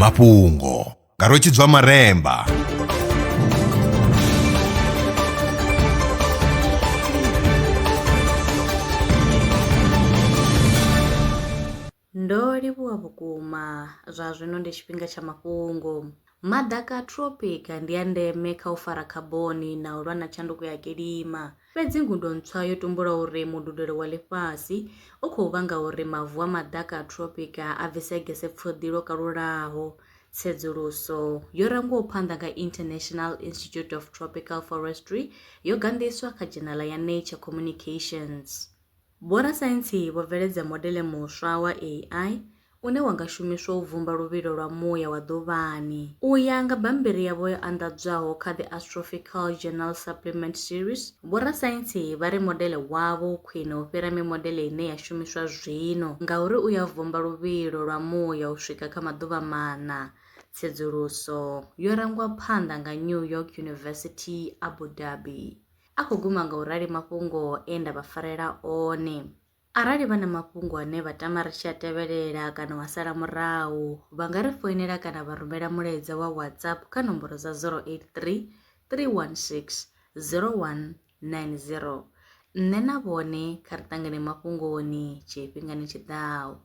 Mafhungo nga Rotshidzwa Maremba. Ndo livhuwa vhukuma zwa zwino ndi tshifhinga tsha mafhungo. Madaka tropic ndi ya ndeme kha u fara khaboni na u lwa na tshanduko ya kilima. Fhedzi ngudo ntswa yo tumbula uri mududelo wa ḽifhasi u khou vhanga uri mavu a madaka tropic a bvise gese pfuḓi ḽo kalulaho. Tsedzuluso yo rangiwaho phanḓa nga International Institute of Tropical Forestry yo gandiswa kha dzhenala ya Nature Communications. Vhorasaintsi vho bveledza modele muswa wa AI une wanga shumiswa u vumba luvhilo lwa muya wa ḓuvhani. U ya nga bammbiri yavho yo anḓadzwaho kha The Astrophysical Journal Supplement Series, vhorasaintsi vha ri modele wavho khwine u fhira mimodele ine ya shumiswa zwino ngauri u ya vumba luvhilo lwa muya u swika kha maḓuvha mana. Tsedzuluso yo rangwa phanḓa nga New York University, Abu Dhabi. A khou guma nga u rali mafhungo e nda vha farela one. Arali vha na mafhungo ane vha tama ri tshi a tevhelela kana wa sala murahu, vha nga ri foinela kana vha rumela mulaedza wa WhatsApp kha nomboro dza 083 316 0190. Nṋe na vhone kha ri ṱangane mafhungoni tshifhingani tshiḓaho.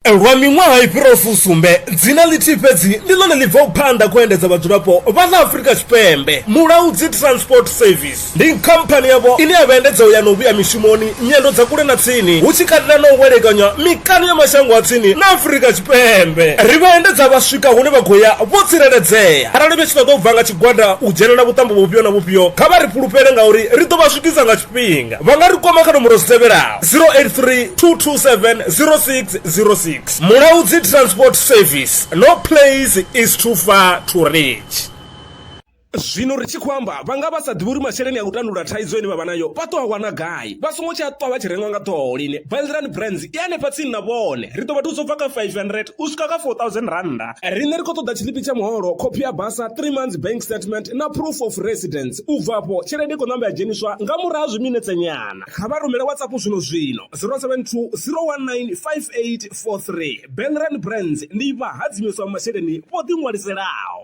Lwa miṅwaha i fhiraho fusumbe dzina ḽithihi fhedzi ndi ḽone ḽi bvaho phanḓa khou endedza vhadzulapo vha ḽa Afrika Tshipembe. Mulaudzi Transport Service ndi khamphani yavho ine ya vhaendedza u ya na u vhuya mishumoni nyendo dza kule na tsini, hu tshi katela na u welekanya mikano ya mashango a tsini na Afrika Tshipembe. Ri vhaendedza vha swika hune vha khou ya vho tsireledzea. Arali vha tshi ṱoḓa u bva nga tshigwada u dzhenelela vhuṱambo vhufhio na vhufhio, kha vha ri fhulufhele ngauri ri ḓo vha swikisa nga tshifhinga. Vha nga ri kwama kha nomboro dzi tevhelaho 083 227 0606. Mulaudzi Transport Service, no place is too far to reach. Zwino ri tshi khou amba vhanga vha sa ḓivhi uri masheleni a u tandulula thaidzo ine vha vha nayo vha ṱo a wana gai, vha songo tsha ṱwa vha tshi renga nga ṱhoho lini. Bellrun Brands i hanefha tsini na vhone, ri ḓo vha thusa u bva kha 500 u swika kha 4000 randa. Riṋe ri khou ṱoḓa tshiḽipi tsha muholo, khophi ya basa, 3 months bank statement na proof of residence. U bva afho tshelede i khou ṋamba ya dzheniswa nga murahu ha zwiminetse nyana. Kha vha rumele WhatsApp zwino 072 019 5843. Bellrun Brands ndi vha hadzimiswa masheleni vho ḓi ṅwaliselaho.